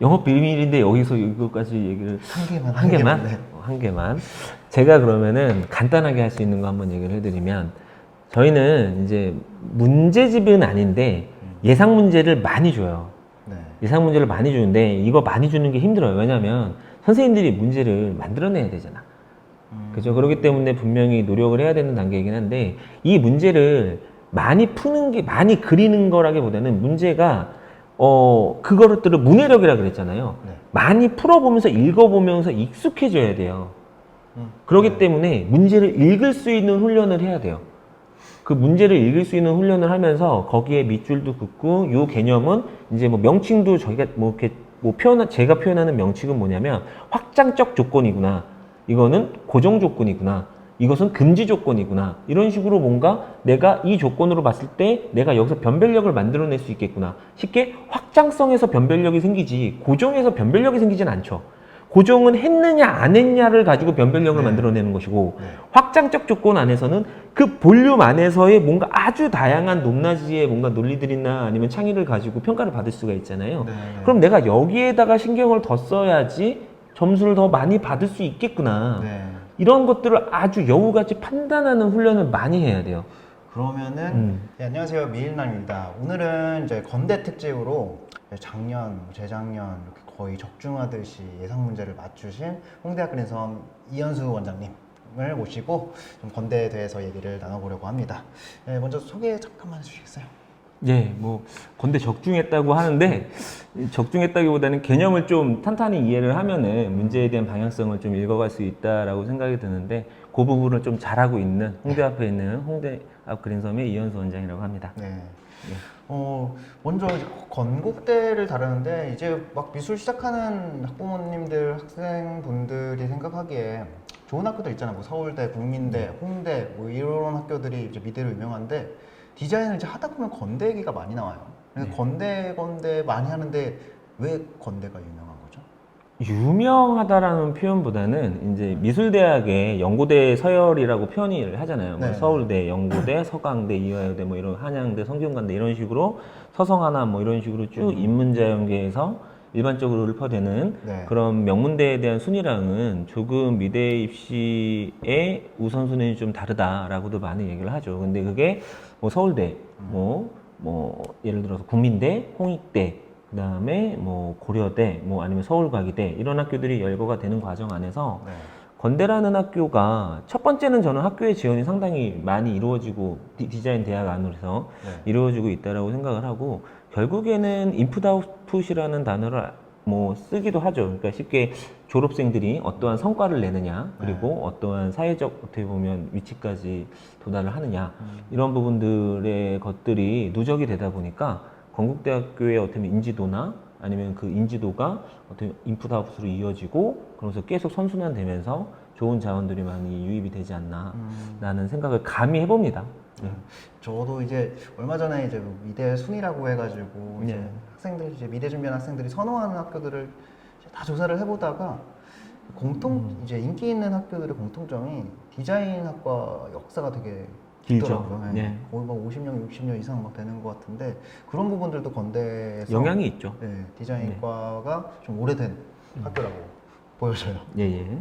영업 비밀인데 여기서 이거까지 얘기를 한 개만. 네. 한 개만. 제가 그러면은 간단하게 할 수 있는 거 한번 얘기를 해드리면 저희는 이제 문제집은 아닌데 예상 문제를 많이 줘요. 네. 예상 문제를 많이 주는데 이거 많이 주는 게 힘들어요. 왜냐하면 선생님들이 문제를 만들어내야 되잖아. 그죠? 그렇기 때문에 분명히 노력을 해야 되는 단계이긴 한데 이 문제를 많이 푸는 게 많이 그리는 거라기보다는 문제가 그거를 문해력이라 그랬잖아요. 네. 많이 풀어보면서 읽어보면서 익숙해져야 돼요. 그렇기 네. 때문에 문제를 읽을 수 있는 훈련을 해야 돼요. 그 문제를 읽을 수 있는 훈련을 하면서 거기에 밑줄도 긋고 요 개념은 이제 뭐 명칭도 저희가 뭐 이렇게 제가 표현하는 명칭은 뭐냐면 확장적 조건이구나. 이거는 고정 조건이구나. 이것은 금지 조건이구나. 이런 식으로 뭔가 내가 이 조건으로 봤을 때 내가 여기서 변별력을 만들어낼 수 있겠구나. 쉽게 확장성에서 변별력이 생기지 고정에서 변별력이 생기진 않죠. 고정은 했느냐 안 했냐를 가지고 변별력을 네. 만들어내는 것이고 네. 확장적 조건 안에서는 그 볼륨 안에서의 뭔가 아주 다양한 높낮이의 뭔가 논리들이나 아니면 창의를 가지고 평가를 받을 수가 있잖아요. 네. 그럼 내가 여기에다가 신경을 더 써야지 점수를 더 많이 받을 수 있겠구나. 네. 이런 것들을 아주 여우같이 판단하는 훈련을 많이 해야 돼요. 그러면은 네, 안녕하세요, 미일남입니다. 오늘은 이제 건대 특집으로 작년, 재작년 이렇게 거의 적중하듯이 예상 문제를 맞추신 홍대학교 랜선 이현수 원장님을 모시고 좀 건대에 대해서 얘기를 나눠보려고 합니다. 네, 먼저 소개 잠깐만 해주시겠어요? 예, 뭐 건대 적중했다고 하는데 적중했다기보다는 개념을 좀 탄탄히 이해를 하면은 문제에 대한 방향성을 좀 읽어갈 수 있다라고 생각이 드는데 그 부분을 좀 잘하고 있는 홍대 앞에 있는 홍대 앞 그린섬의 이현수 원장이라고 합니다. 네. 먼저 이제 건국대를 다루는데 이제 막 미술 시작하는 학부모님들, 학생분들이 생각하기에 좋은 학교들 있잖아요. 뭐 서울대, 국민대, 홍대 뭐 이런 학교들이 이제 미대로 유명한데 디자인을 이제 하다 보면 건대 얘기가 많이 나와요. 그래서 건대 많이 하는데 왜 건대가 유명한 거죠? 유명하다라는 표현보다는 이제 미술대학의 연고대 서열이라고 표현을 하잖아요. 뭐 네. 서울대, 연고대, 서강대, 이화여대, 뭐 이런 한양대, 성균관대 이런 식으로 서성하나 뭐 이런 식으로 쭉 인문자연계에서 일반적으로 읊어대는 네. 그런 명문대에 대한 순위랑은 조금 미대 입시의 우선순위는 좀 다르다라고도 많이 얘기를 하죠. 근데 그게 뭐 서울대, 뭐 예를 들어서 국민대, 홍익대, 그 다음에 뭐 고려대, 뭐 아니면 서울과기대 이런 학교들이 열거가 되는 과정 안에서 네. 건대라는 학교가 첫 번째는 저는 학교의 지원이 상당히 많이 이루어지고 디자인 대학 안으로서 네. 이루어지고 있다라고 생각을 하고 결국에는 인풋 아웃풋이라는 단어를 뭐 쓰기도 하죠. 그러니까 쉽게 졸업생들이 어떠한 성과를 내느냐 그리고 어떠한 사회적 어떻게 보면 위치까지 도달을 하느냐 이런 부분들의 것들이 누적이 되다 보니까 건국대학교의 어떤 인지도나 아니면 그 인지도가 어떤 인풋 아웃풋으로 이어지고 그러면서 계속 선순환되면서 좋은 자원들이 많이 유입이 되지 않나라는 생각을 감히 해봅니다. 저도 이제 얼마 전에 이제 미대 순위라고 해가지고 이제 네. 학생들 이제 미대 준비하는 학생들이 선호하는 학교들을 이제 다 조사를 해보다가 이제 인기 있는 학교들의 공통점이 디자인학과 역사가 되게 길죠. 길더라고요. 네. 거의 막 50년, 60년 이상 막 되는 것 같은데 그런 부분들도 건대에서 영향이 있죠. 네, 디자인과가 좀 오래된 학교라고 보여져요. 예예.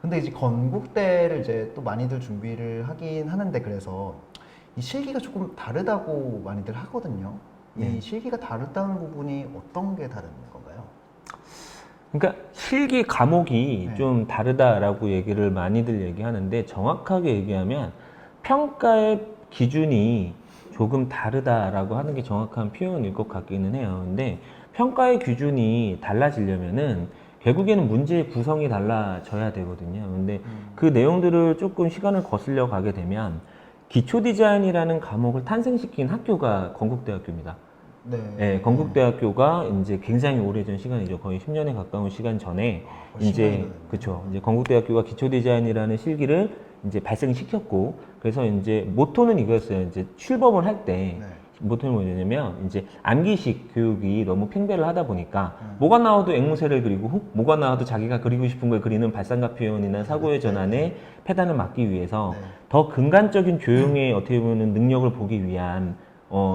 근데 이제 건국대를 이제 또 많이들 준비를 하긴 하는데 그래서 이 실기가 조금 다르다고 많이들 하거든요. 네. 이 실기가 다르다는 부분이 어떤 게 다른 건가요? 그러니까 실기 과목이 네. 좀 다르다라고 얘기를 많이들 얘기하는데 정확하게 얘기하면 평가의 기준이 조금 다르다라고 하는 게 정확한 표현일 것 같기는 해요. 근데 평가의 기준이 달라지려면은 결국에는 문제의 구성이 달라져야 되거든요. 근데 그 내용들을 조금 시간을 거슬려 가게 되면 기초 디자인이라는 과목을 탄생시킨 학교가 건국대학교입니다. 네. 네, 건국대학교가 이제 굉장히 오래전 시간이죠. 거의 10년에 가까운 시간 전에 벌써 이제 10년이 됐네요. 그쵸. 이제 건국대학교가 기초 디자인이라는 실기를 이제 발생시켰고 그래서 이제 모토는 이거였어요. 이제 출범을 할 때 네. 모토는 뭐냐면 이제 암기식 교육이 너무 팽배를 하다 보니까 뭐가 나와도 앵무새를 그리고 뭐가 나와도 자기가 그리고 싶은 걸 그리는 발상과 표현이나 사고의 전환에 패단을 막기 위해서 네. 더 근간적인 교육의 어떻게 보면 능력을 보기 위한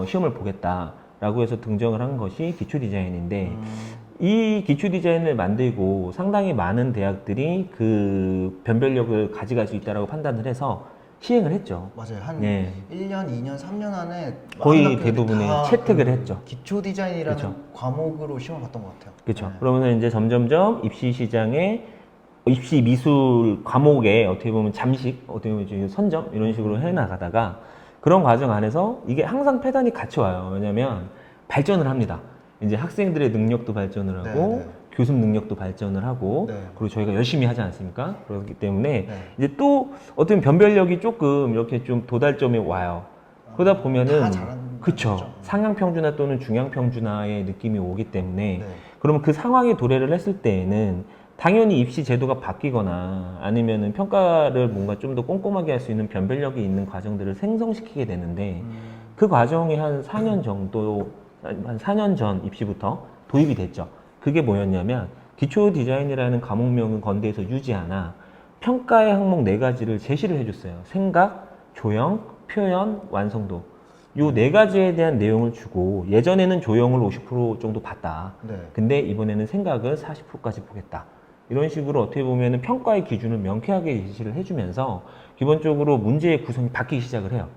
시험을 보겠다라고 해서 등장을 한 것이 기초 디자인인데 이 기초 디자인을 만들고 상당히 많은 대학들이 그 변별력을 가져갈 수 있다고 판단을 해서 시행을 했죠. 맞아요. 한 네. 1년, 2년, 3년 안에 거의 많은 학교들이 대부분의 다 채택을 그 했죠. 기초 디자인이라는 그쵸. 과목으로 시험을 봤던 것 같아요. 그렇죠. 네. 그러면 이제 점점점 입시 시장에 입시 미술 과목에 어떻게 보면 잠식, 어떻게 보면 이제 선점 이런 식으로 해 나가다가 그런 과정 안에서 이게 항상 패단이 같이 와요. 왜냐하면 발전을 합니다. 이제 학생들의 능력도 발전을 하고 네, 네. 교습 능력도 발전을 하고 네. 그리고 저희가 열심히 하지 않습니까? 그렇기 때문에 네. 이제 또 어떤 변별력이 조금 이렇게 좀 도달점에 와요. 그러다 보면은 다 잘하는 그쵸. 거죠. 상향 평준화 또는 중향 평준화의 느낌이 오기 때문에 네. 그러면 그 상황에 도래를 했을 때에는 당연히 입시 제도가 바뀌거나 아니면은 평가를 뭔가 좀 더 꼼꼼하게 할 수 있는 변별력이 있는 과정들을 생성시키게 되는데 그 과정이 한 4년 정도, 한 4년 전 입시부터 도입이 됐죠. 그게 뭐였냐면 기초 디자인이라는 과목명은 건대에서 유지하나 평가의 항목 4가지를 제시를 해줬어요. 생각, 조형, 표현, 완성도. 요 4가지에 대한 내용을 주고 예전에는 조형을 50% 정도 봤다. 네. 근데 이번에는 생각을 40%까지 보겠다. 이런 식으로 어떻게 보면 평가의 기준을 명쾌하게 제시를 해주면서 기본적으로 문제의 구성이 바뀌기 시작을 해요.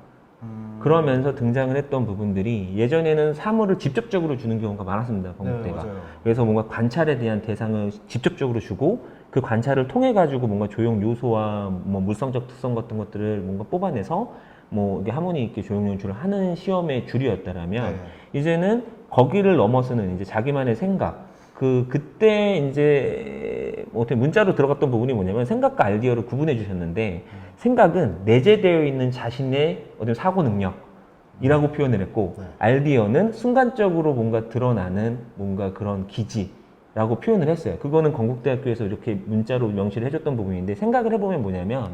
그러면서 등장을 했던 부분들이 예전에는 사물을 직접적으로 주는 경우가 많았습니다. 건국대가. 맞아요. 그래서 뭔가 관찰에 대한 대상을 직접적으로 주고 그 관찰을 통해 가지고 뭔가 조형 요소와 뭐 물성적 특성 같은 것들을 뭔가 뽑아내서 뭐 이게 하모니 있게 조형 연출을 하는 시험의 주류였다라면 이제는 거기를 넘어서는 이제 자기만의 생각 그때 이제 뭐 어떻게 문자로 들어갔던 부분이 뭐냐면 생각과 아이디어를 구분해 주셨는데 생각은 내재되어 있는 자신의 어떤 사고 능력이라고 표현을 했고 네. 아이디어는 순간적으로 뭔가 드러나는 뭔가 그런 기지라고 표현을 했어요. 그거는 건국대학교에서 이렇게 문자로 명시를 해줬던 부분인데 생각을 해보면 뭐냐면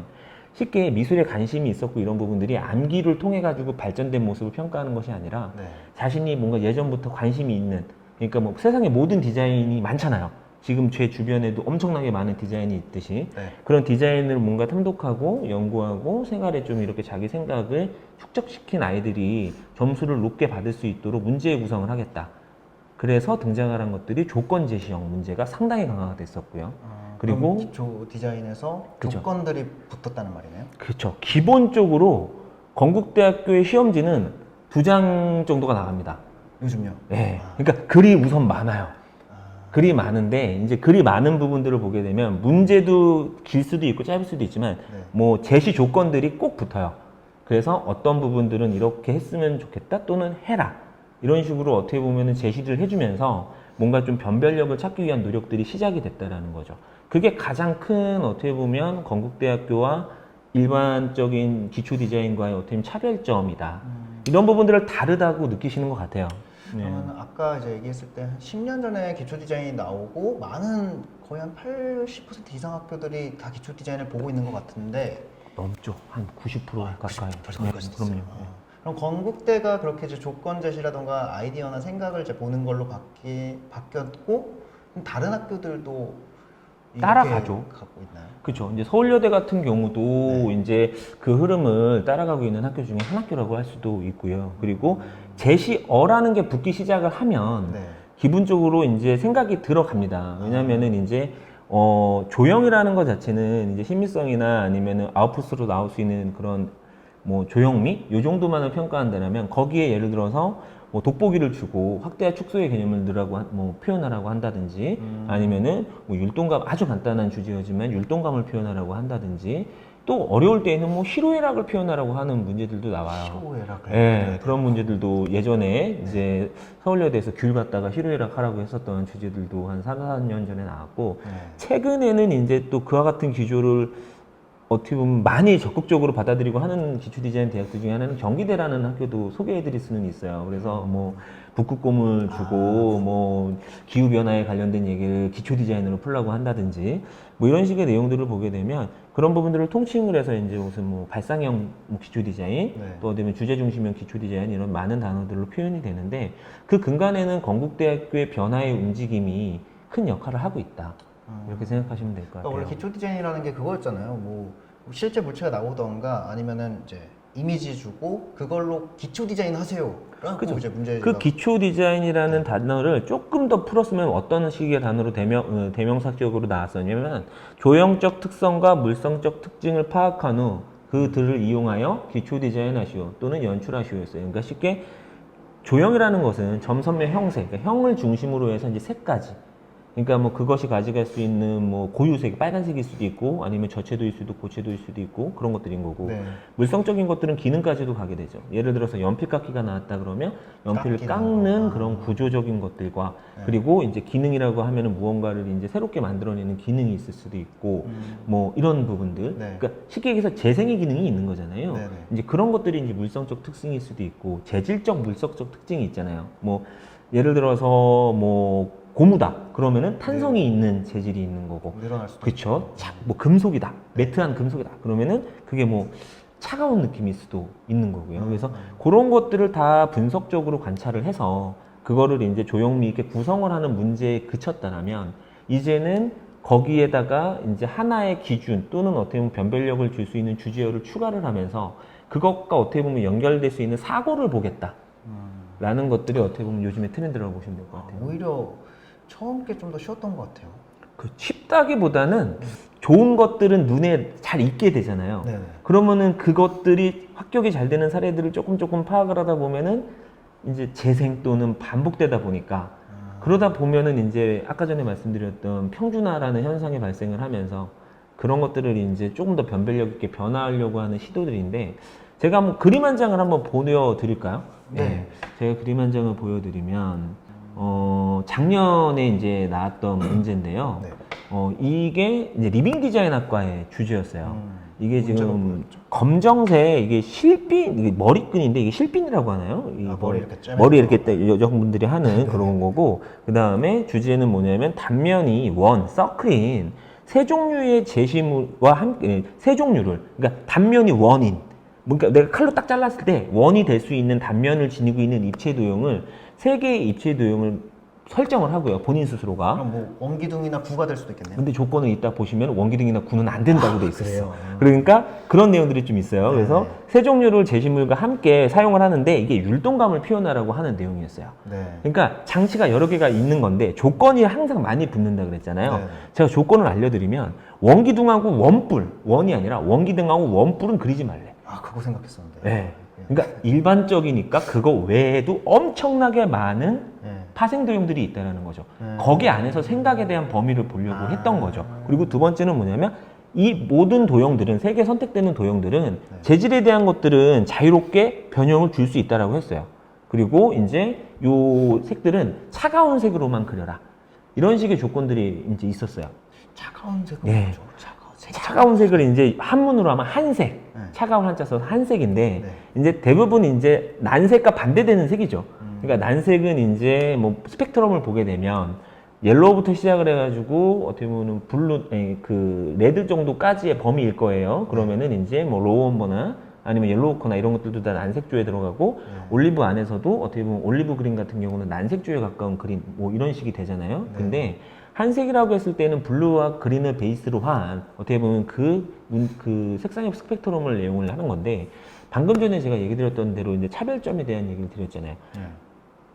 쉽게 미술에 관심이 있었고 이런 부분들이 암기를 통해 가지고 발전된 모습을 평가하는 것이 아니라 네. 자신이 뭔가 예전부터 관심이 있는 그러니까 뭐 세상에 모든 디자인이 많잖아요. 지금 제 주변에도 엄청나게 많은 디자인이 있듯이 네. 그런 디자인을 뭔가 탐독하고 연구하고 생활에 좀 이렇게 자기 생각을 축적시킨 아이들이 점수를 높게 받을 수 있도록 문제 구성을 하겠다. 그래서 등장한 것들이 조건 제시형 문제가 상당히 강화가 됐었고요. 그럼 그리고 기초 디자인에서 그쵸. 조건들이 붙었다는 말이네요. 그렇죠. 기본적으로 건국대학교의 시험지는 2장 정도가 나갑니다. 요즘요. 예. 그러니까 글이 우선 많아요. 글이 많은데 이제 글이 많은 부분들을 보게 되면 문제도 길 수도 있고 짧을 수도 있지만 네. 뭐 제시 조건들이 꼭 붙어요. 그래서 어떤 부분들은 이렇게 했으면 좋겠다 또는 해라 이런 식으로 어떻게 보면은 제시를 해주면서 뭔가 좀 변별력을 찾기 위한 노력들이 시작이 됐다라는 거죠. 그게 가장 큰 어떻게 보면 건국대학교와 일반적인 기초 디자인과의 어떻게 보면 차별점이다. 이런 부분들을 다르다고 느끼시는 것 같아요. 네. 그러면 아까 이제 얘기했을 때 10년 전에 기초 디자인이 나오고 많은 거의 한 80% 이상 학교들이 다 기초 디자인을 보고 있는 것 같은데 넘죠. 한 90% 가까이. 벌써 네, 거기까지 그럼요. 됐어요. 그럼 건국대가 그렇게 이제 조건 제시라던가 아이디어나 생각을 이제 보는 걸로 바뀌었고 그럼 다른 학교들도 이렇게 따라가죠. 갖고 있나요? 그렇죠. 이제 서울여대 같은 경우도 네. 이제 그 흐름을 따라가고 있는 학교 중에 한 학교라고 할 수도 있고요. 그리고 제시어라는 게 붙기 시작을 하면 네. 기본적으로 이제 생각이 들어갑니다. 왜냐면은 이제 조형이라는 것 자체는 이제 심미성이나 아니면은 아웃풋으로 나올 수 있는 그런 뭐 조형미 요 정도만을 평가한다면 거기에 예를 들어서 뭐 돋보기를 주고 확대와 축소의 개념을 넣으라고 뭐 표현하라고 한다든지 아니면은 뭐 율동감 아주 간단한 주제이지만 율동감을 표현하라고 한다든지 또 어려울 때에는 뭐 희로애락을 표현하라고 하는 문제들도 나와요. 희로애락을. 예, 네, 그런 문제들도 예전에 이제 서울여대에서 귤 갖다가 희로애락 하라고 했었던 주제들도 한 3, 4년 전에 나왔고 네. 최근에는 이제 또 그와 같은 기조를 어떻게 보면 많이 적극적으로 받아들이고 하는 기초 디자인 대학들 중에 하나는 경기대라는 학교도 소개해드릴 수는 있어요. 그래서 뭐 북극곰을 주고 뭐 기후 변화에 관련된 얘기를 기초 디자인으로 풀라고 한다든지 뭐 이런 식의 내용들을 보게 되면 그런 부분들을 통칭을 해서 이제 무슨 뭐 발상형 뭐 기초 디자인 네. 또 어쩌면 주제 중심형 기초 디자인 이런 많은 단어들로 표현이 되는데 그 근간에는 건국대학교의 변화의 움직임이 큰 역할을 하고 있다. 이렇게 생각하시면 될 것 같아요. 그러니까 원래 기초 디자인이라는 게 그거였잖아요. 뭐 실제 물체가 나오던가 아니면은 이제 이미지 주고 그걸로 기초 디자인 하세요라고 그죠. 이제 문제가 그 기초 디자인이라는 단어를 조금 더 풀었으면 어떤 식의 단어로 대명사격으로 나왔었냐면 조형적 특성과 물성적 특징을 파악한 후 그들을 이용하여 기초 디자인하시오 또는 연출하시오였어요. 그러니까 쉽게 조형이라는 것은 점선면 형색, 그러니까 형을 중심으로 해서 이제 색까지. 그러니까 뭐 그것이 가져갈 수 있는 뭐 고유색, 빨간색일 수도 있고 아니면 저채도일 수도 고채도일 수도 있고 그런 것들인 거고 네. 물성적인 것들은 기능까지도 가게 되죠. 예를 들어서 연필깎이가 나왔다 그러면 연필을 깎이는 깎는 거. 그런 구조적인 것들과 네. 그리고 이제 기능이라고 하면은 무언가를 이제 새롭게 만들어내는 기능이 있을 수도 있고 뭐 이런 부분들. 네. 그러니까 쉽게 얘기해서 재생의 기능이 있는 거잖아요. 네네. 이제 그런 것들이 이제 물성적 특징일 수도 있고 재질적 물성적 특징이 있잖아요. 뭐 예를 들어서 뭐 고무다 그러면은 탄성이 네. 있는 재질이 있는 거고 늘어날 수도 그렇죠. 있고. 뭐 금속이다 매트한 금속이다 그러면은 그게 뭐 차가운 느낌일 수도 있는 거고요. 그래서 그런 것들을 다 분석적으로 관찰을 해서 그거를 이제 조형미 있게 구성을 하는 문제에 그쳤다라면 이제는 거기에다가 이제 하나의 기준 또는 어떻게 보면 변별력을 줄 수 있는 주제어를 추가를 하면서 그것과 어떻게 보면 연결될 수 있는 사고를 보겠다라는 것들이 어떻게 보면 요즘의 트렌드라고 보시면 될 것 같아요. 오히려 처음 게 좀 더 쉬웠던 것 같아요. 그 쉽다기보다는 좋은 것들은 눈에 잘 익게 되잖아요. 네네. 그러면은 그것들이 합격이 잘 되는 사례들을 조금 파악을 하다 보면은 이제 재생 또는 반복되다 보니까 그러다 보면은 이제 아까 전에 말씀드렸던 평준화라는 현상이 발생을 하면서 그런 것들을 이제 조금 더 변별력 있게 변화하려고 하는 시도들인데 제가 한번 그림 한 장을 한번 보여드릴까요? 네. 제가 그림 한 장을 보여드리면 작년에 이제 나왔던 문제인데요. 네. 이게 이제 리빙 디자인학과의 주제였어요. 이게 문제가 지금 뭐였죠? 검정색 이게 실핀 이게 머리끈인데 이게 실핀이라고 하나요? 이 머리 이렇게 쬐면서. 머리 이렇게 여성분들이 하는 그런 거고 그 다음에 주제는 뭐냐면 단면이 서클인 세 종류의 제시물과 함께 세 종류를 그러니까 단면이 원인 그러니까 내가 칼로 딱 잘랐을 때 원이 될 수 있는 단면을 지니고 있는 입체 도형을 세 개의 입체 도형을 설정을 하고요. 본인 스스로가. 그럼 뭐 원기둥이나 구가 될 수도 있겠네요. 근데 조건은 이따 보시면 원기둥이나 구는 안 된다고 돼 있었어요. 그래요? 그러니까 그런 내용들이 좀 있어요. 네. 그래서 세 종류를 제시물과 함께 사용을 하는데 이게 율동감을 표현하라고 하는 내용이었어요. 네. 그러니까 장치가 여러 개가 있는 건데 조건이 항상 많이 붙는다 그랬잖아요. 네. 제가 조건을 알려드리면 원기둥하고 원뿔, 원이 아니라 원기둥하고 원뿔은 그리지 말래. 아 그거 생각했었는데. 네. 그러니까 일반적이니까 그거 외에도 엄청나게 많은 네. 파생 도형들이 있다는 거죠. 거기 안에서 생각에 대한 범위를 보려고 했던 거죠. 그리고 두 번째는 뭐냐면 이 모든 도형들은 세 개 선택되는 도형들은 재질에 대한 것들은 자유롭게 변형을 줄 수 있다라고 했어요. 그리고 이제 요 색들은 차가운 색으로만 그려라. 이런 식의 조건들이 이제 있었어요. 차가운 색은 네. 뭐죠? 차가운 색을 이제 한문으로 하면 한색, 네. 차가운 한자 써서 한색인데 네. 이제 대부분 이제 난색과 반대되는 색이죠. 그러니까 난색은 이제 뭐 스펙트럼을 보게 되면 옐로우부터 시작을 해가지고 어떻게 보면 블루, 그 레드 정도까지의 범위일 거예요. 그러면은 이제 뭐 로우엄버나 아니면 옐로우커나 이런 것들도 다 난색조에 들어가고 올리브 안에서도 어떻게 보면 올리브 그린 같은 경우는 난색조에 가까운 그린 뭐 이런 식이 되잖아요. 근데 한색이라고 했을 때는 블루와 그린을 베이스로 한 어떻게 보면 그 색상의 스펙트럼을 내용을 하는 건데 방금 전에 제가 얘기 드렸던 대로 이제 차별점에 대한 얘기를 드렸잖아요.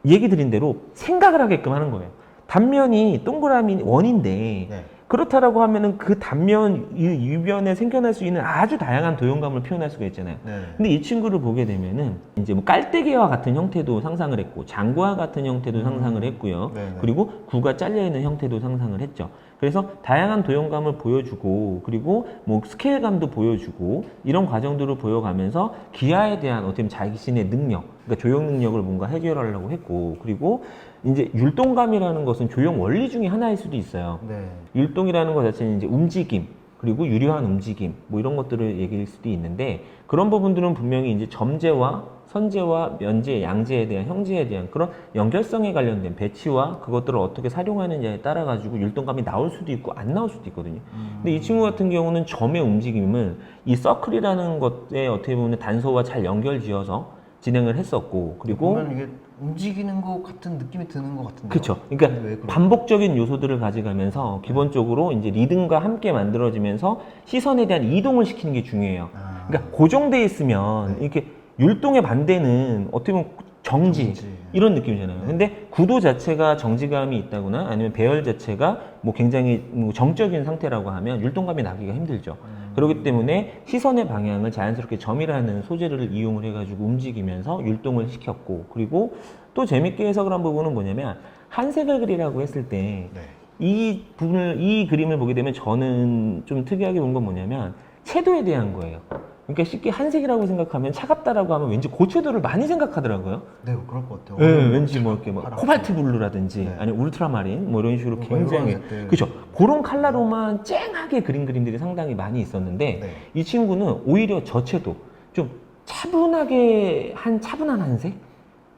얘기 드린 대로 생각을 하게끔 하는 거예요. 단면이 동그라미 원인데 네. 그렇다라고 하면은 그 단면 유변에 생겨날 수 있는 아주 다양한 도형감을 표현할 수가 있잖아요. 네. 근데 이 친구를 보게 되면은 이제 뭐 깔때기와 같은 형태도 상상을 했고 장구와 같은 형태도 상상을 했고요. 네네. 그리고 구가 잘려 있는 형태도 상상을 했죠. 그래서 다양한 도형감을 보여주고 그리고 뭐 스케일감도 보여주고 이런 과정들을 보여가면서 기하에 대한 어떻게 보면 자신의 능력, 그러니까 조형 능력을 뭔가 해결하려고 했고 그리고 이제 율동감이라는 것은 조형 원리 중에 하나일 수도 있어요. 네. 율동이라는 것 자체는 이제 움직임 그리고 유려한 움직임 뭐 이런 것들을 얘기할 수도 있는데 그런 부분들은 분명히 이제 점재와 선재와 면재, 양재에 대한 형제에 대한 그런 연결성에 관련된 배치와 그것들을 어떻게 활용하느냐에 따라 가지고 율동감이 나올 수도 있고 안 나올 수도 있거든요. 근데 이 친구 같은 경우는 점의 움직임을 이 서클이라는 것에 어떻게 보면 단소와 잘 연결지어서 진행을 했었고 그리고 보면 이게 움직이는 것 같은 느낌이 드는 것 같은데. 그렇죠. 그러니까 왜 그럴까요? 반복적인 요소들을 가져가면서 기본적으로 이제 리듬과 함께 만들어지면서 시선에 대한 이동을 시키는 게 중요해요. 그러니까 고정돼 있으면 이렇게 율동의 반대는 어떻게 보면 정지. 이런 느낌이잖아요. 근데 구도 자체가 정지감이 있다거나 아니면 배열 자체가 뭐 굉장히 뭐 정적인 상태라고 하면 율동감이 나기가 힘들죠. 그렇기 때문에 시선의 방향을 자연스럽게 점이라는 소재를 이용을 해가지고 움직이면서 율동을 시켰고, 그리고 또 재밌게 해석을 한 부분은 뭐냐면 한색을 그리라고 했을 때 이 부분을, 이 그림을 보게 되면 저는 좀 특이하게 본 건 뭐냐면 채도에 대한 거예요. 그러니까 쉽게 한색이라고 생각하면 차갑다라고 하면 왠지 고채도를 많이 생각하더라고요. 네, 그럴 것 같아요. 네, 왠지 뭐 이렇게 뭐 코발트 블루라든지 네. 아니면 울트라마린 뭐 이런 식으로 뭐 굉장히 이런 색들. 그렇죠. 그런 컬러로만 쨍하게 그린 그림들이 상당히 많이 있었는데 네. 이 친구는 오히려 저채도 좀 차분하게 한 차분한 한색,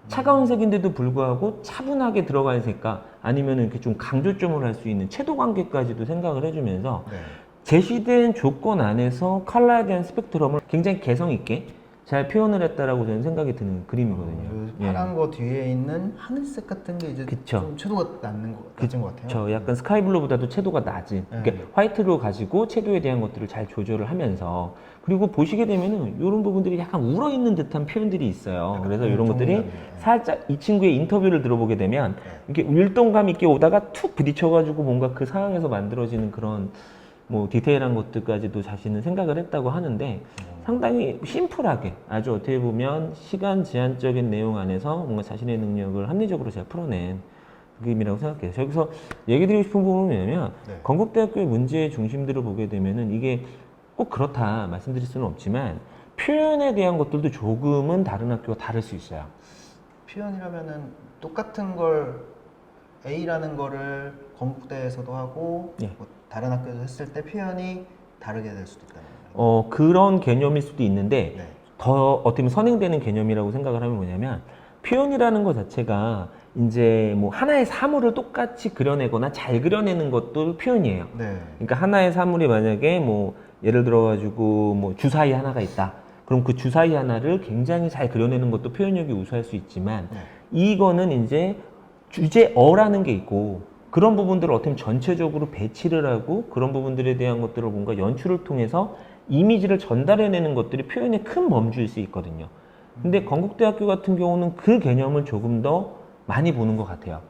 차가운 색인데도 불구하고 차분하게 들어간 색깔 아니면 이렇게 좀 강조점을 할 수 있는 채도 관계까지도 생각을 해주면서 네. 제시된 조건 안에서 컬러에 대한 스펙트럼을 굉장히 개성 있게 잘 표현을 했다라고 저는 생각이 드는 그림이거든요. 그 예. 파란 거 뒤에 있는 하늘색 같은 게 이제 그쵸. 좀 채도가 낮은 것 같아요. 저 약간 스카이블루보다도 채도가 낮은, 그러니까 화이트로 가지고 채도에 대한 것들을 잘 조절을 하면서, 그리고 보시게 되면은 이런 부분들이 약간 울어 있는 듯한 표현들이 있어요. 그래서 이런 것들이 정리감이, 살짝 이 친구의 인터뷰를 들어보게 되면 이렇게 율동감 있게 오다가 툭 부딪혀가지고 뭔가 그 상황에서 만들어지는 그런 뭐 디테일한 것들까지도 자신은 생각을 했다고 하는데 상당히 심플하게 아주 어떻게 보면 시간 제한적인 내용 안에서 뭔가 자신의 능력을 합리적으로 잘 풀어낸 그림이라고 생각해요. 여기서 얘기 드리고 싶은 부분은 뭐냐면 건국대학교의 문제의 중심들을 보게 되면은 이게 꼭 그렇다 말씀드릴 수는 없지만 표현에 대한 것들도 조금은 다른 학교가 다를 수 있어요. 표현이라면은 똑같은 걸 A라는 거를 건국대에서도 하고 뭐 다른 학교에서 했을 때 표현이 다르게 될 수도 있다는 거예요. 그런 개념일 수도 있는데 네. 더 어떻게 보면 선행되는 개념이라고 생각을 하면 뭐냐면 표현이라는 것 자체가 이제 뭐 하나의 사물을 똑같이 그려내거나 잘 그려내는 것도 표현이에요. 네. 그러니까 하나의 사물이 만약에 뭐 예를 들어 가지고 뭐 주사위 하나가 있다. 그럼 그 주사위 하나를 굉장히 잘 그려내는 것도 표현력이 우수할 수 있지만 이거는 이제 주제어라는 게 있고 그런 부분들을 어떻게 보면 전체적으로 배치를 하고 그런 부분들에 대한 것들을 뭔가 연출을 통해서 이미지를 전달해내는 것들이 표현의 큰 범주일 수 있거든요. 근데 건국대학교 같은 경우는 그 개념을 조금 더 많이 보는 것 같아요.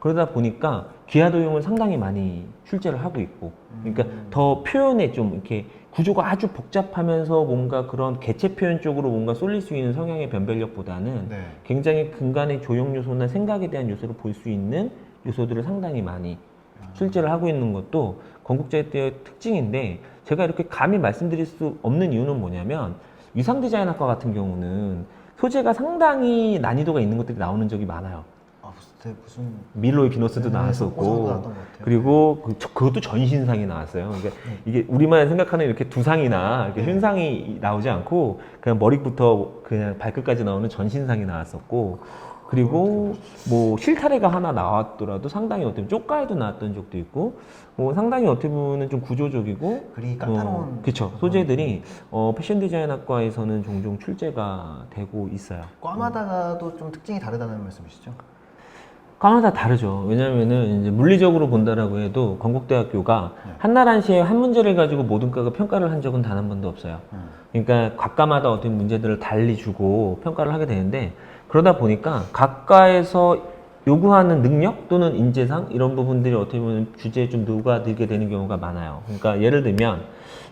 그러다 보니까 기하도용을 상당히 많이 출제를 하고 있고, 그러니까 더 표현에 좀 이렇게 구조가 아주 복잡하면서 뭔가 그런 개체 표현 쪽으로 뭔가 쏠릴 수 있는 성향의 변별력보다는 굉장히 근간의 조형 요소나 생각에 대한 요소를 볼 수 있는 요소들을 상당히 많이 출제를 하고 있는 것도 건국제대의 특징인데, 제가 이렇게 감히 말씀드릴 수 없는 이유는 뭐냐면 위상 디자인학과 같은 경우는 소재가 상당히 난이도가 있는 것들이 나오는 적이 많아요. 무슨 밀로의 비너스도 나왔었고, 그리고 그것도 전신상이 나왔어요. 그러니까 이게 우리만 생각하는 이렇게 두 상이나 이렇게 흉상이 나오지 않고 그냥 머리부터 그냥 발끝까지 나오는 전신상이 나왔었고, 그리고 뭐 실타래가 하나 나왔더라도 상당히 어떻게 보면 쪼까에도 나왔던 적도 있고, 뭐 상당히 어떻게 보면 좀 구조적이고 그리 까다로운 그쵸, 소재들이 패션 디자인학과에서는 종종 출제가 되고 있어요. 과마다도 좀 특징이 다르다는 말씀이시죠? 과마다 다르죠. 왜냐면은 이제 물리적으로 본다라고 해도 건국대학교가 한나라시에 한 문제를 가지고 모든 과가 평가를 한 적은 단 한 번도 없어요. 그러니까 각과마다 어떤 문제들을 달리 주고 평가를 하게 되는데, 그러다 보니까 각과에서 요구하는 능력 또는 인재상 이런 부분들이 어떻게 보면 주제에 좀 녹아들게 되는 경우가 많아요. 그러니까 예를 들면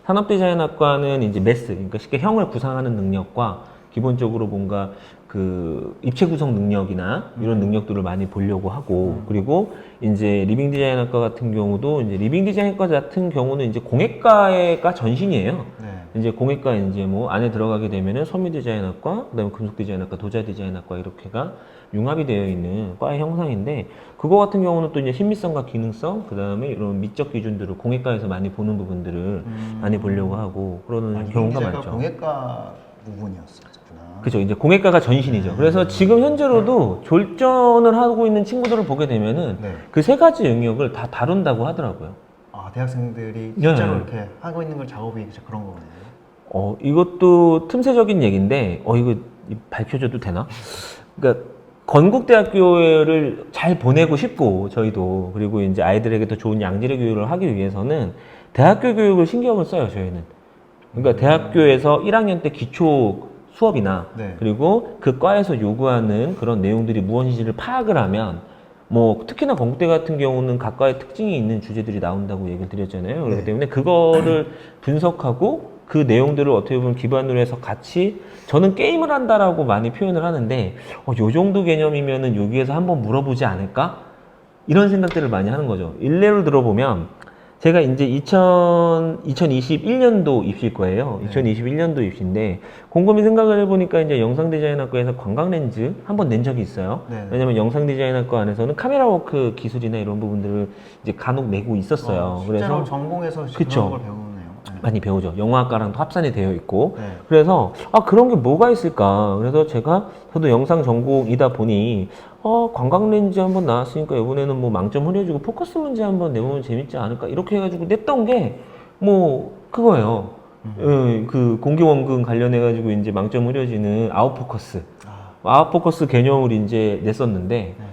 산업디자인학과는 이제 매스, 그러니까 쉽게 형을 구상하는 능력과 기본적으로 뭔가 그 입체 구성 능력이나 이런 능력들을 많이 보려고 하고, 그리고 이제 리빙 디자인학과 같은 경우도 이제 리빙 디자인학과 같은 경우는 이제 공예과가 전신이에요. 이제 공예과 이제 뭐 안에 들어가게 되면은 섬유 디자인학과, 그다음에 금속 디자인학과, 도자 디자인학과 이렇게가 융합이 되어 있는 과의 형상인데, 그거 같은 경우는 또 이제 신미성과 기능성, 그다음에 이런 미적 기준들을 공예과에서 많이 보는 부분들을 많이 보려고 하고 그러는 경우가 많죠. 공예과 부분이었었구나. 그죠. 이제 공예과가 전신이죠. 그래서 지금 현재로도 졸전을 하고 있는 친구들을 보게 되면은 그 세 가지 영역을 다 다룬다고 하더라고요. 아, 대학생들이 실제로 이렇게 하고 있는 걸 작업이 그런 거네요. 이것도 틈새적인 얘기인데, 이거 밝혀줘도 되나? 그러니까 건국대학교를 잘 보내고 싶고 저희도, 그리고 이제 아이들에게 더 좋은 양질의 교육을 하기 위해서는 대학교 교육을 신경을 써요. 저희는 그러니까 대학교에서 1학년 때 기초 수업이나 네. 그리고 그 과에서 요구하는 그런 내용들이 무엇인지를 파악을 하면 뭐 특히나 건국대 같은 경우는 각과의 특징이 있는 주제들이 나온다고 얘기를 드렸잖아요. 그렇기 네. 때문에 그거를 분석하고 그 내용들을 어떻게 보면 기반으로 해서 같이 저는 게임을 한다라고 많이 표현을 하는데 요 정도 개념이면은 여기에서 한번 물어보지 않을까? 이런 생각들을 많이 하는 거죠. 일례를 들어보면 제가 이제 2021년도 입시일 거예요. 네. 2021년도 입시인데 곰곰이 생각을 해보니까 이제 영상디자인학과에서 관광렌즈 한번 낸 적이 있어요. 네. 왜냐면 영상디자인학과 안에서는 카메라워크 기술이나 이런 부분들을 이제 간혹 내고 있었어요. 실제로 그래서 전공에서 그쵸. 그런 걸 배우네요. 네. 많이 배우죠. 영화학과랑도 합산이 되어 있고. 네. 그래서 그런 게 뭐가 있을까? 그래서 저도 영상 전공이다 보니 관광렌즈 한번 나왔으니까 이번에는 뭐 망점 흐려주고 포커스 문제 한번 내보면 재밌지 않을까? 이렇게 해가지고 냈던 게 뭐 그거예요. 그 공기원근 관련해가지고 이제 망점 흐려지는 아웃포커스. 아웃포커스 개념을 이제 냈었는데 네.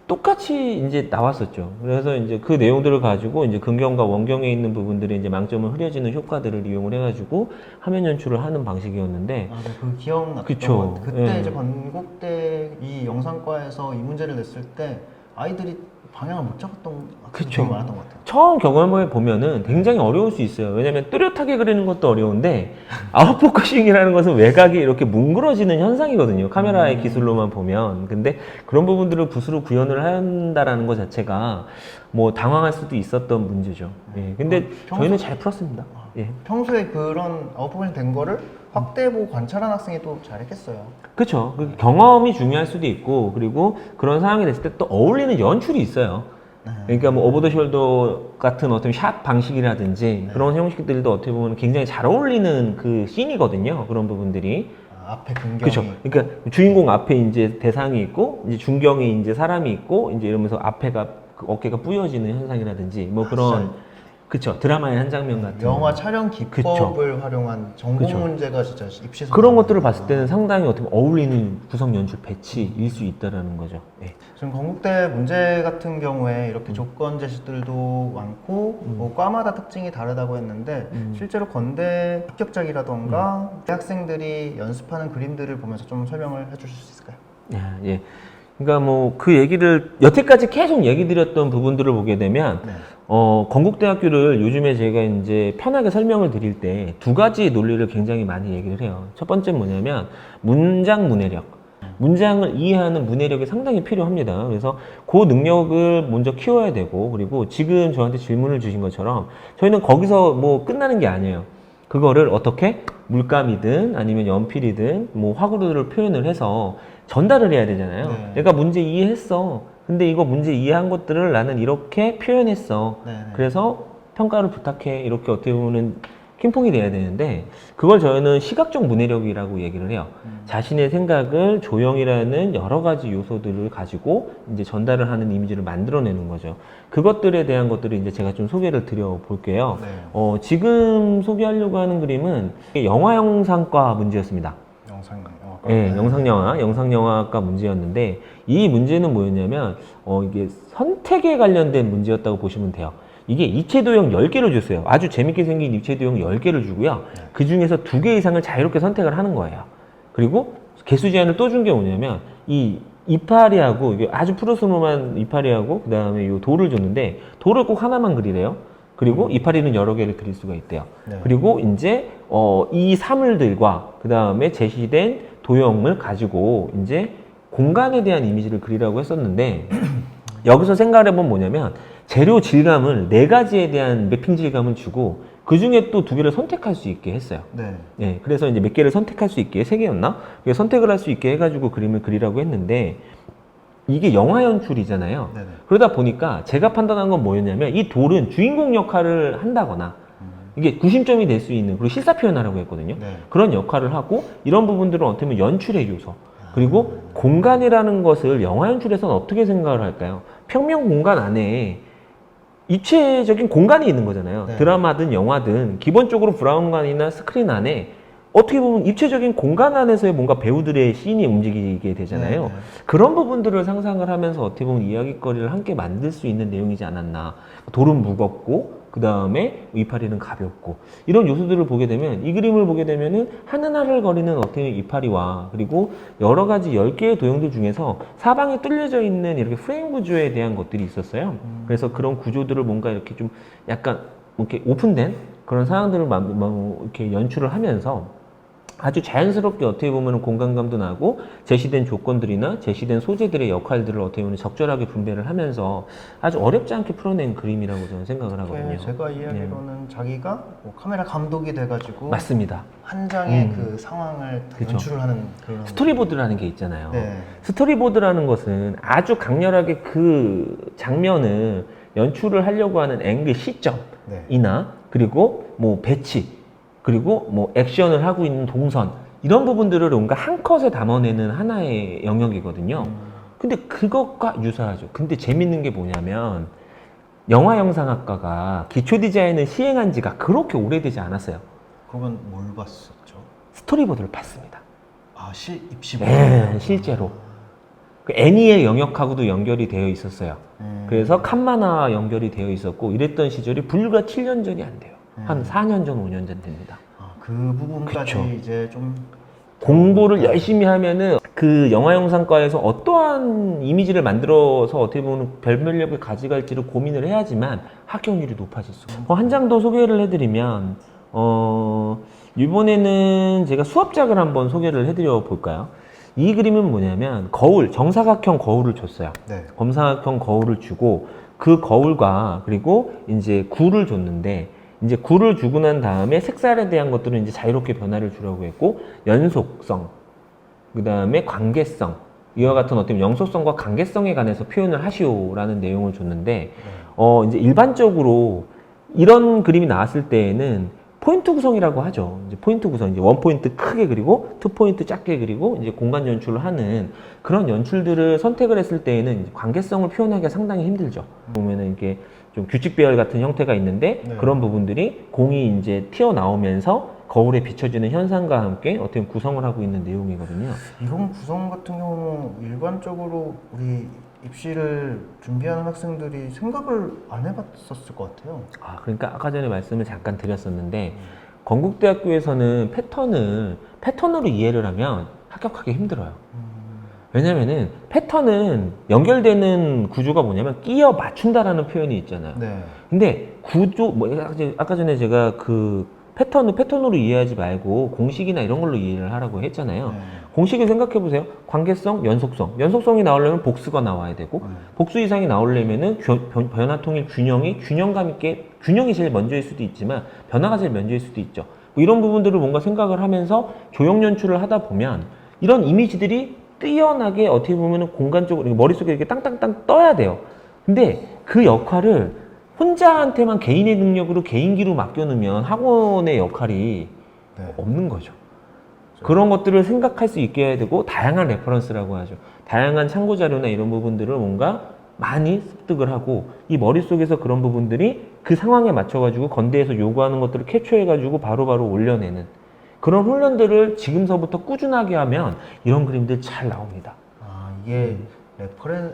똑같이 이제 나왔었죠. 그래서 이제 그 내용들을 가지고 이제 근경과 원경에 있는 부분들이 이제 망점을 흐려지는 효과들을 이용을 해가지고 화면 연출을 하는 방식이었는데, 네, 그 기억났던 그쵸. 것 같아요. 그때 예. 이제 건국대 이 영상과에서 이 문제를 냈을 때 아이들이 방향을 못 잡았던 학생이 그쵸. 되게 많았던 것 같아요. 처음 경험해 보면은 굉장히 어려울 수 있어요. 왜냐면 뚜렷하게 그리는 것도 어려운데 아웃포커싱이라는 것은 외곽이 이렇게 뭉그러지는 현상이거든요. 카메라의 기술로만 보면. 근데 그런 부분들을 붓으로 구현을 한다라는 것 자체가 뭐 당황할 수도 있었던 문제죠. 예. 근데 저희는 잘 풀었습니다. 예. 평소에 그런 아웃포커싱 된 거를 확대해보고 관찰한 학생이 또 잘했겠어요. 그렇죠. 그 경험이 중요할 수도 있고 그리고 그런 상황이 됐을 때 또 어울리는 연출이 있어요. 그러니까 뭐 오버 더 숄더 같은 어떤 샷 방식이라든지 그런 형식들도 어떻게 보면 굉장히 잘 어울리는 그 씬이거든요. 그런 부분들이. 앞에 근경이 그렇죠. 그러니까 주인공 앞에 이제 대상이 있고 이제 중경에 이제 사람이 있고 이제 이러면서 앞에가 그 어깨가 뿌여지는 현상이라든지 뭐 그런 그쵸. 드라마의 한 장면 같은 영화 촬영 기법을 활용한 전공 그쵸. 문제가 진짜 입시에서 그런 것들을 봤을 때는 상당히 어떻게 보면 어울리는 구성 연출 배치일 수 있다라는 거죠. 예. 지금 건국대 문제 같은 경우에 이렇게 조건 제시들도 많고 뭐 과마다 특징이 다르다고 했는데 실제로 건대 합격작이라던가 대학생들이 연습하는 그림들을 보면서 좀 설명을 해주실 수 있을까요? 예. 그러니까 뭐 그 얘기를 여태까지 계속 얘기 드렸던 부분들을 보게 되면 네. 건국대학교를 요즘에 제가 이제 편하게 설명을 드릴 때 두 가지 논리를 굉장히 많이 얘기를 해요. 첫 번째 뭐냐면 문장 문해력. 문장을 이해하는 문해력이 상당히 필요합니다. 그래서 그 능력을 먼저 키워야 되고 그리고 지금 저한테 질문을 주신 것처럼 저희는 거기서 뭐 끝나는 게 아니에요. 그거를 어떻게 물감이든 아니면 연필이든 뭐 화구로를 표현을 해서 전달을 해야 되잖아요. 네. 내가 문제 이해했어. 근데 이거 문제 이해한 것들을 나는 이렇게 표현했어. 네. 그래서 평가를 부탁해. 이렇게 어떻게 보면 핑퐁이 돼야 되는데 그걸 저희는 시각적 문해력이라고 얘기를 해요. 자신의 생각을 조형이라는 여러 가지 요소들을 가지고 이제 전달을 하는 이미지를 만들어내는 거죠. 그것들에 대한 것들을 이제 제가 좀 소개를 드려 볼게요. 네. 지금 소개하려고 하는 그림은 영화 영상과 문제였습니다. 예, 영상영화과 문제였는데 이 문제는 뭐였냐면 이게 선택에 관련된 문제였다고 보시면 돼요. 이게 이체도형 10개를 줬어요. 아주 재밌게 생긴 이체도형 10개를 주고요. 그 중에서 2개 이상을 자유롭게 선택을 하는 거예요. 그리고 개수 제한을 또 준 게 뭐냐면 이 이파리하고 이게 아주 프로스모만 이파리하고 그 다음에 이 돌을 줬는데 돌을 꼭 하나만 그리래요. 그리고 이파리는 여러 개를 그릴 수가 있대요. 네. 그리고 이제 이 사물들과 그 다음에 제시된 도형을 가지고 이제 공간에 대한 이미지를 그리라고 했었는데 여기서 생각을 해보면 뭐냐면 재료 질감을 4가지에 대한 매핑 질감을 주고 그 중에 또 2개를 선택할 수 있게 했어요. 네. 예, 그래서 이제 몇 개를 선택할 수 있게 3개였나? 선택을 할 수 있게 해가지고 그림을 그리라고 했는데 이게 영화 연출이잖아요. 네네. 그러다 보니까 제가 판단한 건 뭐였냐면 이 돌은 주인공 역할을 한다거나 이게 구심점이 될 수 있는 그리고 실사 표현하라고 했거든요. 네. 그런 역할을 하고 이런 부분들은 어떻게 보면 연출의 요소 그리고 공간이라는 것을 영화 연출에서는 어떻게 생각을 할까요? 평면 공간 안에 입체적인 공간이 있는 거잖아요. 네. 드라마든 영화든 기본적으로 브라운관이나 스크린 안에 어떻게 보면 입체적인 공간 안에서의 뭔가 배우들의 씬이 움직이게 되잖아요. 네. 그런 부분들을 상상을 하면서 어떻게 보면 이야기거리를 함께 만들 수 있는 내용이지 않았나. 돌은 무겁고 그 다음에 이파리는 가볍고 이런 요소들을 보게 되면 이 그림을 보게 되면은 하늘하늘 거리는 어떻게 이파리와 그리고 여러 가지 10개의 도형들 중에서 사방에 뚫려져 있는 이렇게 프레임 구조에 대한 것들이 있었어요. 그래서 그런 구조들을 뭔가 이렇게 좀 약간 이렇게 오픈된 그런 상황들을 이렇게 연출을 하면서 아주 자연스럽게 어떻게 보면 공간감도 나고 제시된 조건들이나 제시된 소재들의 역할들을 어떻게 보면 적절하게 분배를 하면서 아주 어렵지 않게 풀어낸 그림이라고 저는 생각을 하거든요. 제가 이해하기로는 자기가 뭐 카메라 감독이 돼가지고 맞습니다. 한 장의 그 상황을 다 그쵸. 연출을 하는 그런 스토리보드라는 게 있잖아요. 네. 스토리보드라는 것은 아주 강렬하게 그 장면을 연출을 하려고 하는 앵글 시점이나 네. 그리고 뭐 배치 그리고 뭐 액션을 하고 있는 동선 이런 부분들을 뭔가 한 컷에 담아내는 하나의 영역이거든요. 근데 그것과 유사하죠. 근데 재밌는 게 뭐냐면 영화 영상학과가 기초 디자인을 시행한 지가 그렇게 오래되지 않았어요. 그러면 뭘 봤었죠? 스토리보드를 봤습니다. 아, 입시 네, 실제로. 그 애니의 영역하고도 연결이 되어 있었어요. 그래서 칸만화 연결이 되어 있었고 이랬던 시절이 불과 7년 전이 안 돼요. 한 4년 전, 5년 전 됩니다. 아, 그 부분까지 그쵸. 이제 좀 공부를 열심히 하면은 그 영화영상과에서 어떠한 이미지를 만들어서 어떻게 보면 별명력을 가져갈지를 고민을 해야지만 합격률이 높아질 수가 있어요. 한 장 더 소개를 해드리면 이번에는 제가 수업작을 한번 소개를 해드려 볼까요? 이 그림은 뭐냐면 거울, 정사각형 거울을 줬어요. 네. 정사각형 거울을 주고 그 거울과 그리고 이제 굴을 줬는데 이제 굴을 주고 난 다음에 색살에 대한 것들은 이제 자유롭게 변화를 주려고 했고 연속성, 그 다음에 관계성 이와 같은 어떤 영속성과 관계성에 관해서 표현을 하시오라는 내용을 줬는데 이제 일반적으로 이런 그림이 나왔을 때에는 포인트 구성이라고 하죠. 이제 포인트 구성, 이제 원 포인트 크게 그리고 투 포인트 작게 그리고 이제 공간 연출을 하는 그런 연출들을 선택을 했을 때에는 이제 관계성을 표현하기가 상당히 힘들죠. 보면은 이게 좀 규칙 배열 같은 형태가 있는데 네. 그런 부분들이 공이 이제 튀어나오면서 거울에 비춰지는 현상과 함께 어떻게 구성을 하고 있는 내용이거든요. 이런 구성 같은 경우는 일반적으로 우리 입시를 준비하는 학생들이 생각을 안 해봤었을 것 같아요. 아, 그러니까 아까 전에 말씀을 잠깐 드렸었는데 건국대학교에서는 패턴으로 이해를 하면 합격하기 힘들어요. 왜냐면은 패턴은 연결되는 구조가 뭐냐면 끼어 맞춘다라는 표현이 있잖아요. 네. 근데 구조, 뭐, 아까 전에 제가 그 패턴으로 이해하지 말고 공식이나 이런 걸로 이해를 하라고 했잖아요. 네. 공식을 생각해 보세요. 관계성, 연속성. 연속성이 나오려면 복수가 나와야 되고, 복수 이상이 나오려면은 변화 통일 균형감 있게, 균형이 제일 먼저일 수도 있지만, 변화가 제일 먼저일 수도 있죠. 뭐 이런 부분들을 뭔가 생각을 하면서 조형 연출을 하다 보면, 이런 이미지들이 뛰어나게 어떻게 보면은 공간적으로, 머릿속에 이렇게 땅땅땅 떠야 돼요. 근데 그 역할을 혼자한테만 개인의 능력으로 개인기로 맡겨놓으면 학원의 역할이 네. 없는 거죠. 그런 것들을 생각할 수 있게 해야 되고 다양한 레퍼런스라고 하죠. 다양한 참고 자료나 이런 부분들을 뭔가 많이 습득을 하고 이 머릿속에서 그런 부분들이 그 상황에 맞춰가지고 건대에서 요구하는 것들을 캡처해가지고 바로바로 올려내는 그런 훈련들을 지금서부터 꾸준하게 하면 이런 그림들 잘 나옵니다. 아, 이게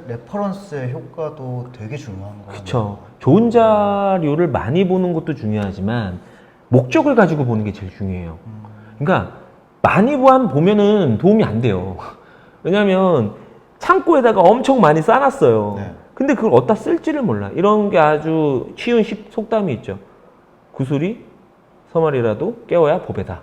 레퍼런스의 효과도 되게 중요한 거예요. 그렇죠. 좋은 자료를 많이 보는 것도 중요하지만 목적을 가지고 보는 게 제일 중요해요. 그러니까 많이 보면은 도움이 안 돼요. 왜냐하면 창고에다가 엄청 많이 쌓아놨어요. 네. 근데 그걸 어디다 쓸지를 몰라. 이런 게 아주 쉬운 속담이 있죠. 구슬이 서말이라도 깨워야 보배다.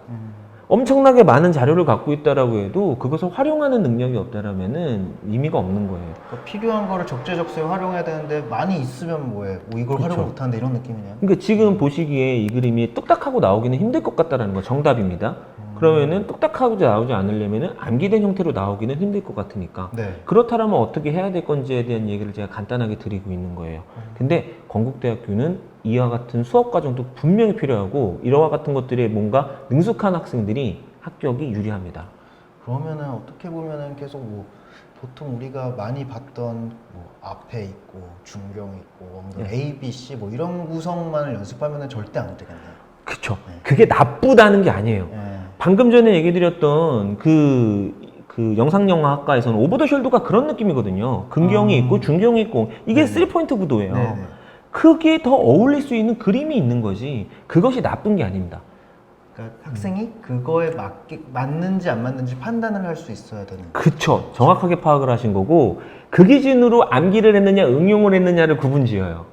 엄청나게 많은 자료를 갖고 있다라고 해도 그것을 활용하는 능력이 없다라면은 의미가 없는 거예요. 그러니까 필요한 거를 적재적소에 활용해야 되는데 많이 있으면 뭐해? 뭐 이걸 그쵸. 활용 못하는데 이런 느낌이네요. 그러니까 지금 보시기에 이 그림이 뚝딱하고 나오기는 힘들 것 같다라는 거 정답입니다. 그러면은 뚝딱하고 나오지 않으려면은 암기된 형태로 나오기는 힘들 것 같으니까. 네. 그렇다면 어떻게 해야 될 건지에 대한 얘기를 제가 간단하게 드리고 있는 거예요. 근데 건국대학교는 이와 같은 수업 과정도 분명히 필요하고 이와 같은 것들에 뭔가 능숙한 학생들이 합격이 유리합니다. 그러면은 어떻게 보면은 계속 뭐 보통 우리가 많이 봤던 뭐 앞에 있고 중경 있고 네. A, B, C 뭐 이런 구성만을 연습하면은 절대 안 되겠네요. 그쵸. 그게 나쁘다는 게 아니에요. 네. 방금 전에 얘기 드렸던 그 영상영화학과에서는 오버 더 숄더가 그런 느낌이거든요. 근경이 있고 중경이 있고 이게 3포인트 구도예요. 네네. 그게 더 어울릴 수 있는 그림이 있는 거지. 그것이 나쁜 게 아닙니다. 그러니까 학생이 그거에 맞는지 안 맞는지 판단을 할 수 있어야 되는 거예요. 그쵸. 정확하게 파악을 하신 거고, 그 기준으로 암기를 했느냐, 응용을 했느냐를 구분지어요.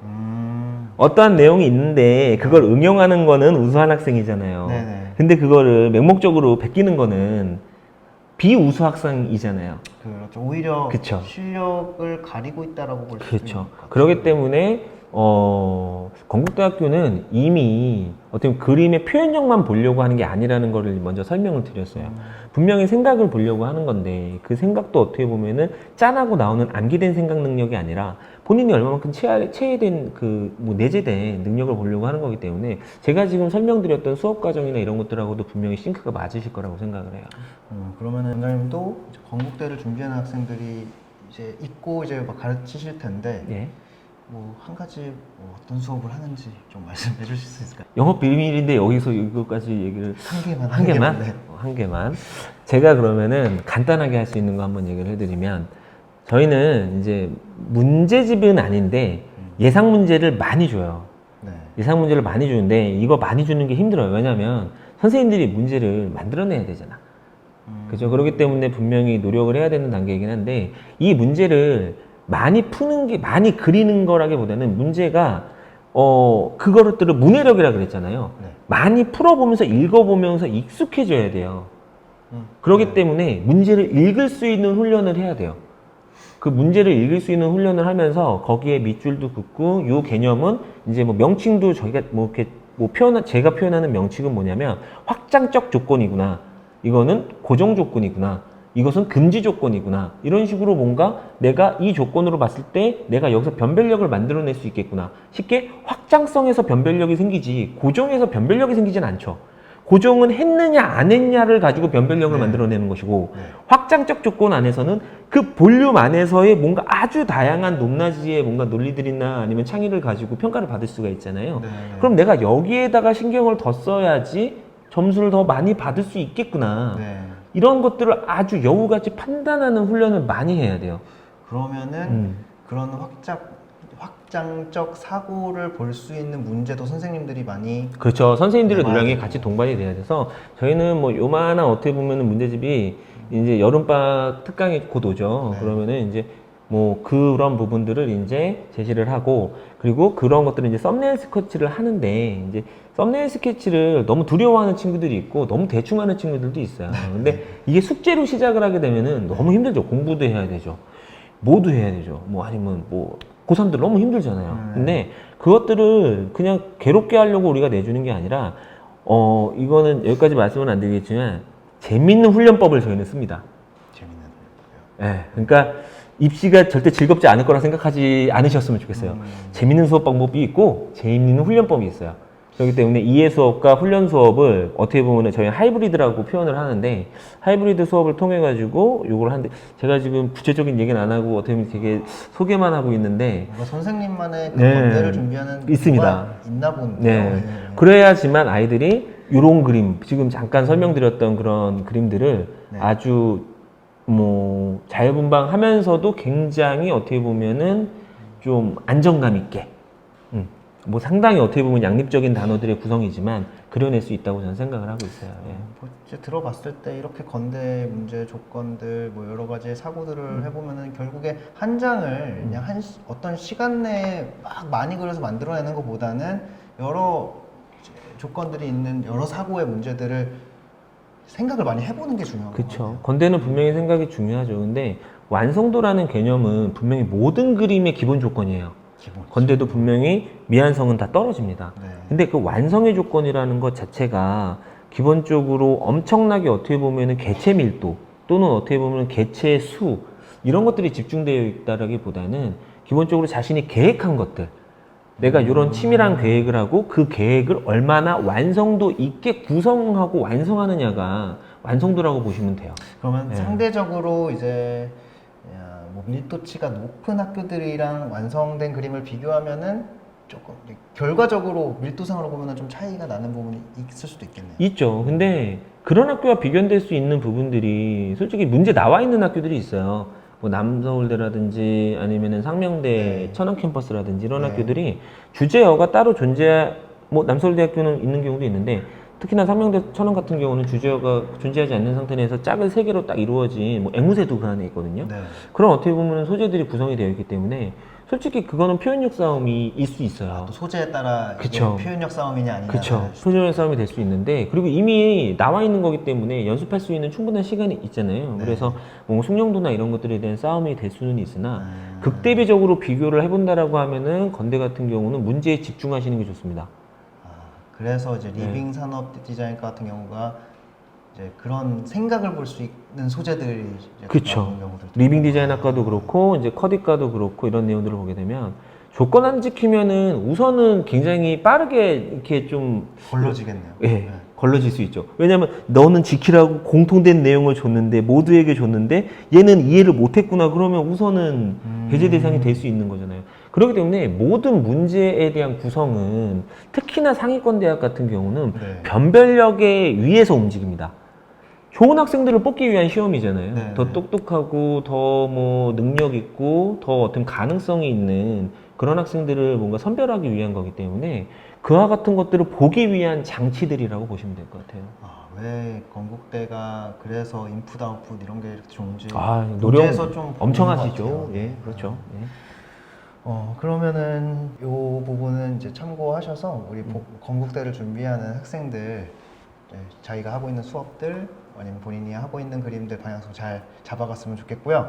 어떠한 내용이 있는데, 그걸 응용하는 거는 우수한 학생이잖아요. 네네. 근데 그거를 맹목적으로 베끼는 거는 비우수 학생이잖아요. 그렇죠. 오히려 그쵸. 실력을 가리고 있다라고 볼 수도 있는 그렇죠. 것 같아요. 그렇기 때문에 건국대학교는 이미 어떻게 보면 그림의 표현력만 보려고 하는 게 아니라는 거를 먼저 설명을 드렸어요. 분명히 생각을 보려고 하는 건데 그 생각도 어떻게 보면은 짠하고 나오는 암기된 생각 능력이 아니라 본인이 얼마만큼 체화된 뭐 내재된 능력을 보려고 하는 거기 때문에 제가 지금 설명드렸던 수업 과정이나 이런 것들하고도 분명히 싱크가 맞으실 거라고 생각을 해요. 그러면은 원장님도 이제 건국대를 준비하는 학생들이 이제 있고 이제 막 가르치실 텐데 예. 뭐 한 가지 뭐 어떤 수업을 하는지 좀 말씀해 주실 수 있을까요? 영업 비밀인데 여기서 이것까지 얘기를 한 개만. 네. 한 개만. 제가 그러면은 간단하게 할 수 있는 거 한번 얘기를 해드리면 저희는 이제 문제집은 아닌데 예상 문제를 많이 줘요. 네. 예상 문제를 많이 주는데 이거 많이 주는 게 힘들어요. 왜냐면 선생님들이 문제를 만들어내야 되잖아. 그죠? 그렇기 때문에 분명히 노력을 해야 되는 단계이긴 한데 이 문제를 많이 푸는 게 많이 그리는 거라기보다는 문제가 그거를 문해력이라 그랬잖아요. 네. 많이 풀어보면서 읽어보면서 익숙해져야 돼요. 그렇기 때문에 문제를 읽을 수 있는 훈련을 해야 돼요. 그 문제를 읽을 수 있는 훈련을 하면서 거기에 밑줄도 긋고 요 개념은 이제 뭐 명칭도 저희가 뭐 이렇게 뭐 제가 표현하는 명칭은 뭐냐면 확장적 조건이구나. 이거는 고정 조건이구나. 이것은 금지 조건이구나. 이런 식으로 뭔가 내가 이 조건으로 봤을 때 내가 여기서 변별력을 만들어낼 수 있겠구나. 쉽게 확장성에서 변별력이 생기지 고정에서 변별력이 생기진 않죠. 고정은 했느냐 안 했냐를 가지고 변별력을 만들어내는 것이고 확장적 조건 안에서는 그 볼륨 안에서의 뭔가 아주 다양한 높낮이의 뭔가 논리들이나 아니면 창의를 가지고 평가를 받을 수가 있잖아요. 네. 그럼 내가 여기에다가 신경을 더 써야지 점수를 더 많이 받을 수 있겠구나. 네. 이런 것들을 아주 여우같이 판단하는 훈련을 많이 해야 돼요. 그러면은 그런 확장적 사고를 볼 수 있는 문제도 선생님들이 많이 그렇죠. 선생님들의 네, 노력이 맞아요. 같이 동반이 돼야 돼서 저희는 뭐 요만한 어떻게 보면은 문제집이 이제 여름방학 특강이 곧 오죠. 네. 그러면은 이제 뭐 그런 부분들을 이제 제시를 하고 그리고 그런 것들을 이제 썸네일 스케치를 하는데 이제 썸네일 스케치를 너무 두려워하는 친구들이 있고 너무 대충 하는 친구들도 있어요. 근데 이게 숙제로 시작을 하게 되면은 너무 힘들죠. 공부도 해야 되죠. 뭐도 해야 되죠. 뭐 아니면 뭐 고3들 너무 힘들잖아요. 근데 그것들을 그냥 괴롭게 하려고 우리가 내주는 게 아니라 이거는 여기까지 말씀은 안 드리겠지만 재밌는 훈련법을 저희는 씁니다. 재밌는 예, 그러니까 입시가 절대 즐겁지 않을 거라 생각하지 않으셨으면 좋겠어요. 재밌는 수업 방법이 있고 재밌는 훈련법이 있어요. 그렇기 때문에 이해 수업과 훈련 수업을 어떻게 보면 저희 하이브리드라고 표현을 하는데 하이브리드 수업을 통해 가지고 요걸 하는데 제가 지금 구체적인 얘기는 안 하고 어떻게 보면 되게 소개만 하고 있는데 뭔가 선생님만의 그 네. 건대를 준비하는 있습니다. 이유가 있나 본데요. 네. 그래야지만 아이들이 요런 그림, 지금 잠깐 설명드렸던 그런 그림들을 네. 아주 뭐 자유분방하면서도 굉장히 어떻게 보면은 좀 안정감 있게 뭐 상당히 어떻게 보면 양립적인 단어들의 구성이지만 그려낼 수 있다고 저는 생각을 하고 있어요. 예. 뭐 이제 들어봤을 때 이렇게 건대 문제 조건들 뭐 여러 가지의 사고들을 해보면은 결국에 한 장을 그냥 어떤 시간 내에 막 많이 그려서 만들어내는 것보다는 여러 이제 조건들이 있는 여러 사고의 문제들을 생각을 많이 해보는 게 중요한 거예요. 그렇죠. 건대는 분명히 생각이 중요하죠. 근데 완성도라는 개념은 분명히 모든 그림의 기본 조건이에요. 건대도 분명히 미완성은 다 떨어집니다. 네. 근데 그 완성의 조건이라는 것 자체가 기본적으로 엄청나게 어떻게 보면은 개체 밀도 또는 어떻게 보면 개체의 수 이런 것들이 집중되어 있다라기보다는 기본적으로 자신이 계획한 것들 내가 이런 치밀한 계획을 하고 그 계획을 얼마나 완성도 있게 구성하고 완성하느냐가 완성도라고 보시면 돼요. 그러면 네. 상대적으로 이제 뭐 밀도치가 높은 학교들이랑 완성된 그림을 비교하면은 조금 결과적으로 밀도상으로 보면은 좀 차이가 나는 부분이 있을 수도 있겠네요. 있죠. 근데 그런 학교와 비교될 수 있는 부분들이 솔직히 문제 나와 있는 학교들이 있어요. 뭐 남서울대라든지 아니면은 상명대, 네. 천안 캠퍼스라든지 이런 네. 학교들이 주제어가 따로 뭐 남서울대학교는 있는 경우도 있는데 특히나 상명대, 천안 같은 경우는 주제어가 존재하지 않는 상태 내에서 짝을 세 개로 딱 이루어진 뭐 앵무새도 그 안에 있거든요. 네. 그런 어떻게 보면 소재들이 구성이 되어 있기 때문에 솔직히 그거는 표현력 싸움일 수 있어요. 또 소재에 따라 이게 그쵸. 표현력 싸움이냐 아니냐. 그쵸. 표현력 싸움이 될 수 있는데 그리고 이미 나와 있는 거기 때문에 연습할 수 있는 충분한 시간이 있잖아요. 네. 그래서 뭐 숙련도나 이런 것들에 대한 싸움이 될 수는 있으나 음. 극대비적으로 비교를 해본다라고 하면은 건대 같은 경우는 문제에 집중하시는 게 좋습니다. 그래서 이제 네. 리빙 산업 디자인과 같은 경우가 이제 그런 생각을 볼 수 있는 소재들이 이제 그쵸. 나오는 경우들도 리빙 있고. 디자인학과도 그렇고 이제 커디과도 그렇고 이런 내용들을 보게 되면 조건 안 지키면은 우선은 굉장히 빠르게 이렇게 좀 걸러지겠네요. 예, 네. 걸러질 수 있죠. 왜냐면 너는 지키라고 공통된 내용을 줬는데 모두에게 줬는데 얘는 이해를 못했구나 그러면 우선은 배제 대상이 될 수 있는 거잖아요. 그렇기 때문에 모든 문제에 대한 구성은 특히나 상위권 대학 같은 경우는 네. 변별력에 의해서 움직입니다. 좋은 학생들을 뽑기 위한 시험이잖아요. 네, 더 네. 똑똑하고 더 뭐 능력 있고 더 어떤 가능성이 있는 그런 학생들을 뭔가 선별하기 위한 거기 때문에 그와 같은 것들을 보기 위한 장치들이라고 보시면 될 것 같아요. 왜 건국대가 그래서 인풋 아웃풋 이런 게 이렇게 좋은지 노력 문제에서 좀 엄청 보이는 것 하시죠. 같아요. 예, 그렇죠. 예. 그러면은 요 부분은 이제 참고하셔서 우리 건국대를 준비하는 학생들 자기가 하고 있는 수업들 아니면 본인이 하고 있는 그림들 방향성 잘 잡아갔으면 좋겠고요.